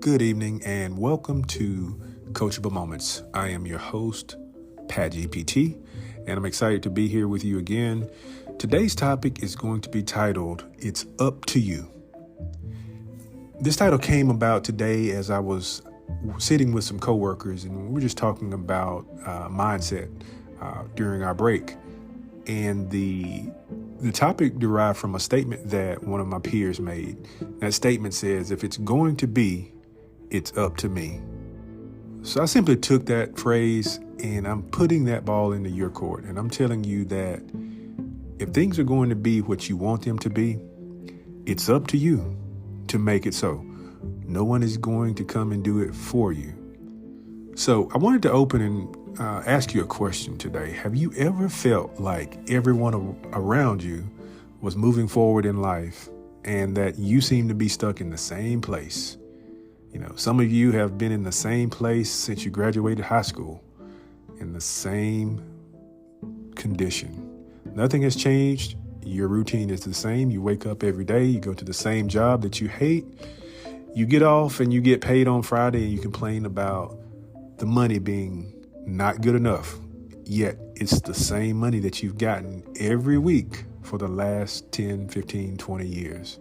Good evening and welcome to Coachable Moments. I am your host, Pat GPT, and I'm excited to be here with you again. Today's topic is going to be titled, It's Up to You. This title came about today as I was sitting with some coworkers and we were just talking about mindset during our break. And the topic derived from a statement that one of my peers made. That statement says, if it's going to be, it's up to me. So I simply took that phrase and I'm putting that ball into your court. And I'm telling you that if things are going to be what you want them to be, it's up to you to make it so. No one is going to come and do it for you. So I wanted to open and ask you a question today. Have you ever felt like everyone around you was moving forward in life and that you seem to be stuck in the same place? You know, some of you have been in the same place since you graduated high school, in the same condition. Nothing has changed. Your routine is the same. You wake up every day. You go to the same job that you hate. You get off and you get paid on Friday and you complain about the money being not good enough. Yet it's the same money that you've gotten every week for the last 10, 15, 20 years.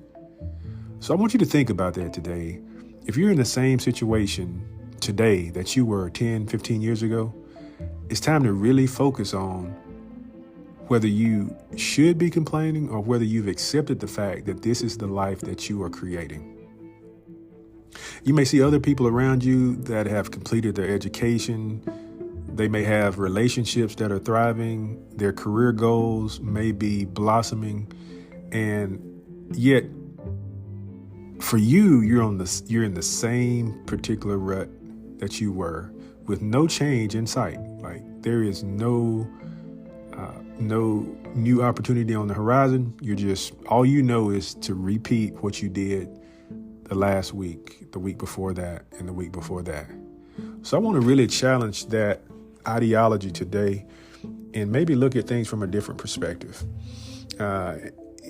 So I want you to think about that today. If you're in the same situation today that you were 10, 15 years ago, it's time to really focus on whether you should be complaining or whether you've accepted the fact that this is the life that you are creating. You may see other people around you that have completed their education. They may have relationships that are thriving. Their career goals may be blossoming. And yet, for you, you're in the same particular rut that you were, with no change in sight. Like there is no new opportunity on the horizon. All you know is to repeat what you did the last week, the week before that, and the week before that. So I want to really challenge that ideology today and maybe look at things from a different perspective.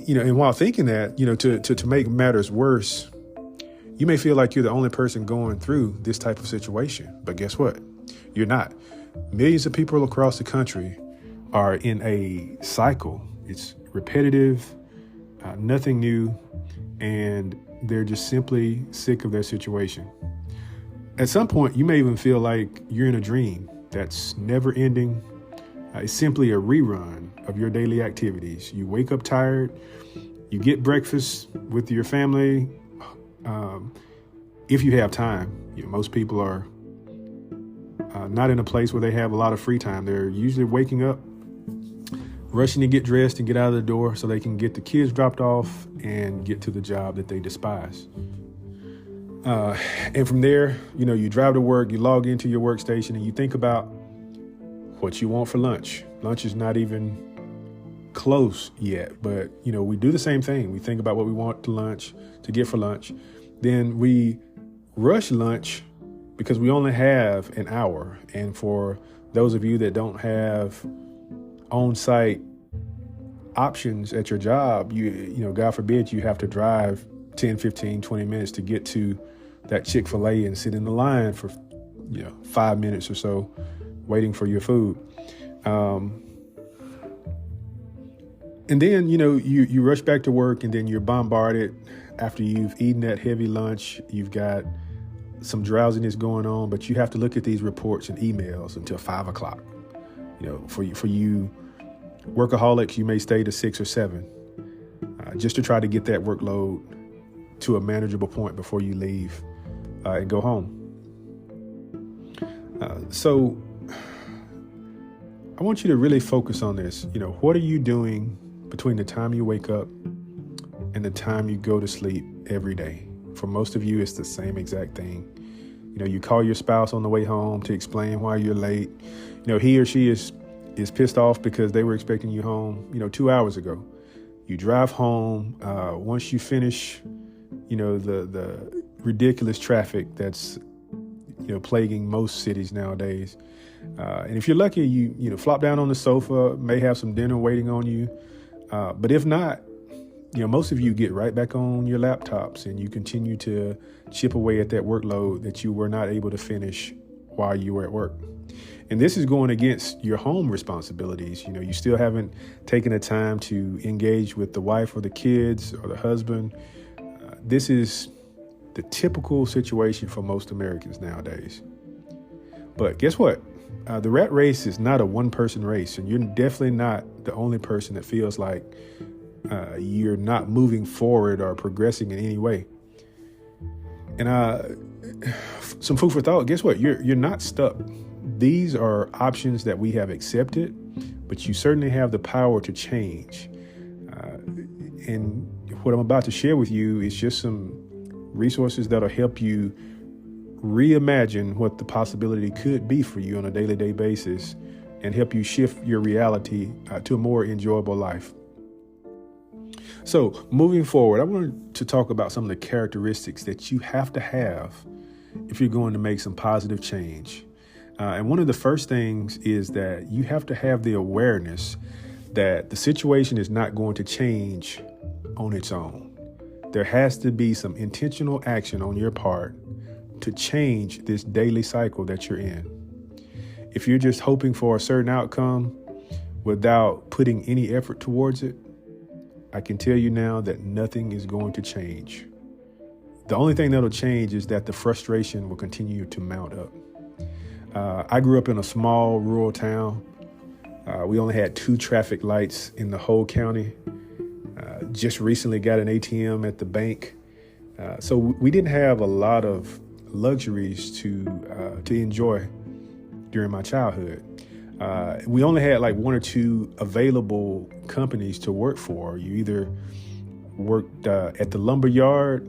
And while thinking that, to make matters worse, you may feel like you're the only person going through this type of situation. But guess what? You're not. Millions of people across the country are in a cycle. It's repetitive, nothing new, and they're just simply sick of their situation. At some point, you may even feel like you're in a dream that's never ending. It's simply a rerun of your daily activities. You wake up tired, you get breakfast with your family. If you have time, most people are not in a place where they have a lot of free time. They're usually waking up, rushing to get dressed and get out of the door so they can get the kids dropped off and get to the job that they despise. And from there, you drive to work, you log into your workstation and you think about what you want for lunch. Lunch is not even close yet, but we do the same thing. We think about what we want to get for lunch. Then we rush lunch because we only have an hour. And for those of you that don't have on-site options at your job, God forbid you have to drive 10, 15, 20 minutes to get to that Chick-fil-A and sit in the line for 5 minutes or so waiting for your food. And then, you rush back to work and then you're bombarded after you've eaten that heavy lunch. You've got some drowsiness going on, but you have to look at these reports and emails until 5 o'clock. For you workaholics, you may stay to 6 or 7 just to try to get that workload to a manageable point before you leave and go home. So I want you to really focus on this. What are you doing between the time you wake up and the time you go to sleep every day? For most of you, it's the same exact thing. You call your spouse on the way home to explain why you're late. He or she is pissed off because they were expecting you home, 2 hours ago. You drive home. Once you finish, the ridiculous traffic that's, plaguing most cities nowadays. And if you're lucky, you flop down on the sofa, may have some dinner waiting on you. But if not, most of you get right back on your laptops and you continue to chip away at that workload that you were not able to finish while you were at work. And this is going against your home responsibilities. You still haven't taken the time to engage with the wife or the kids or the husband. This is the typical situation for most Americans nowadays. But guess what? The rat race is not a one-person race, and you're definitely not the only person that feels like you're not moving forward or progressing in any way. And some food for thought. Guess what? You're not stuck. These are options that we have accepted, but you certainly have the power to change. And what I'm about to share with you is just some resources that'll help you reimagine what the possibility could be for you on a day-to-day basis and help you shift your reality to a more enjoyable life. So moving forward, I wanted to talk about some of the characteristics that you have to have if you're going to make some positive change. And one of the first things is that you have to have the awareness that the situation is not going to change on its own. There has to be some intentional action on your part to change this daily cycle that you're in. If you're just hoping for a certain outcome without putting any effort towards it, I can tell you now that nothing is going to change. The only thing that'll change is that the frustration will continue to mount up. I grew up in a small rural town. We only had 2 traffic lights in the whole county. Just recently got an ATM at the bank. So we didn't have a lot of luxuries to enjoy during my childhood. We only had like 1 or 2 available companies to work for. You either worked at the lumber yard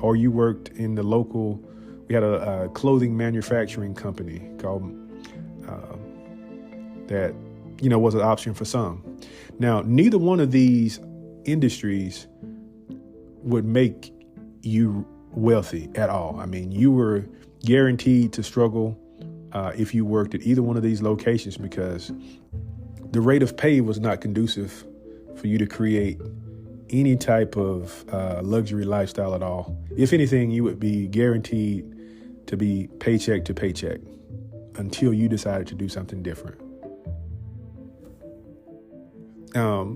or you worked in the local. We had a clothing manufacturing company called that, was an option for some. Now, neither one of these industries would make you wealthy at all. I mean, you were guaranteed to struggle if you worked at either one of these locations because the rate of pay was not conducive for you to create any type of luxury lifestyle at all. If anything, you would be guaranteed to be paycheck to paycheck until you decided to do something different.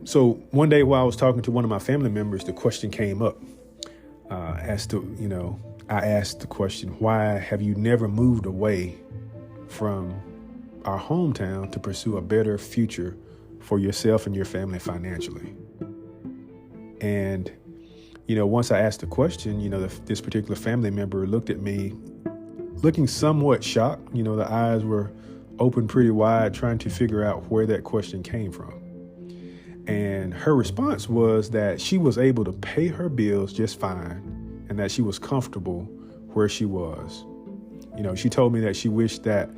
So one day while I was talking to one of my family members, the question came up as to, I asked the question, why have you never moved away from our hometown to pursue a better future for yourself and your family financially? And, once I asked the question, this particular family member looked at me looking somewhat shocked. The eyes were open pretty wide, trying to figure out where that question came from. And her response was that she was able to pay her bills just fine and that she was comfortable where she was. She told me that she wished that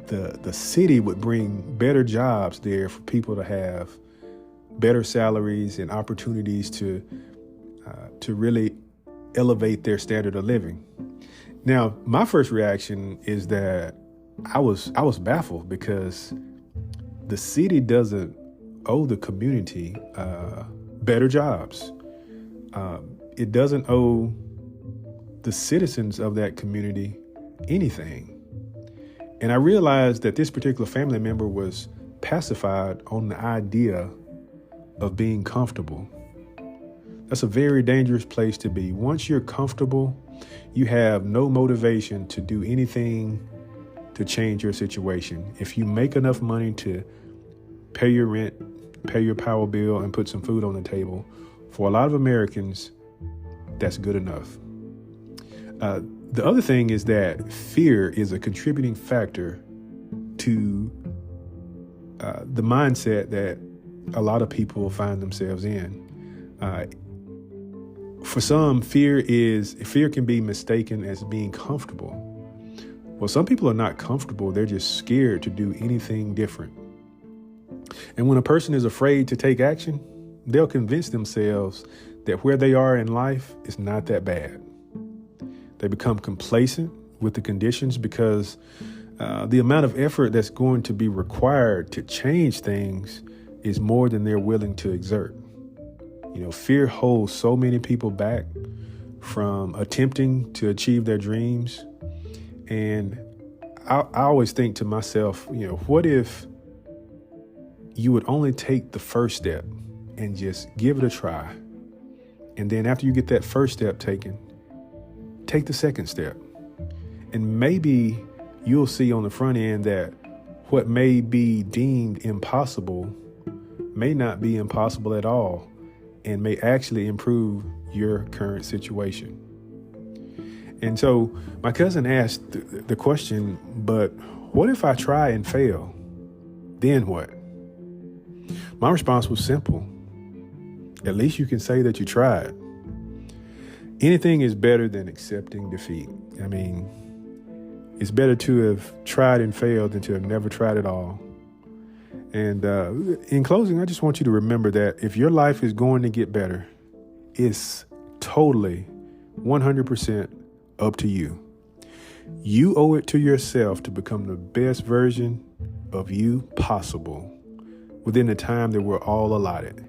the city would bring better jobs there for people to have better salaries and opportunities to really elevate their standard of living. Now, my first reaction is that I was baffled because the city doesn't owe the community better jobs. It doesn't owe the citizens of that community anything. And I realized that this particular family member was pacified on the idea of being comfortable. That's a very dangerous place to be. Once you're comfortable, you have no motivation to do anything to change your situation. If you make enough money to pay your rent, pay your power bill, and put some food on the table, for a lot of Americans, that's good enough. The other thing is that fear is a contributing factor to the mindset that a lot of people find themselves in. For some, fear can be mistaken as being comfortable. Well, some people are not comfortable. They're just scared to do anything different. And when a person is afraid to take action, they'll convince themselves that where they are in life is not that bad. They become complacent with the conditions because the amount of effort that's going to be required to change things is more than they're willing to exert. Fear holds so many people back from attempting to achieve their dreams. And I always think to myself, what if you would only take the first step and just give it a try? And then after you get that first step taken, take the second step. And maybe you'll see on the front end that what may be deemed impossible may not be impossible at all and may actually improve your current situation. And so my cousin asked the question, but what if I try and fail? Then what? My response was simple. At least you can say that you tried. Anything is better than accepting defeat. It's better to have tried and failed than to have never tried at all. And in closing, I just want you to remember that if your life is going to get better, it's totally 100% up to you. You owe it to yourself to become the best version of you possible within the time that we're all allotted.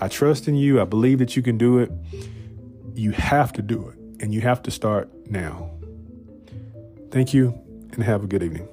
I trust in you. I believe that you can do it. You have to do it, and you have to start now. Thank you, and have a good evening.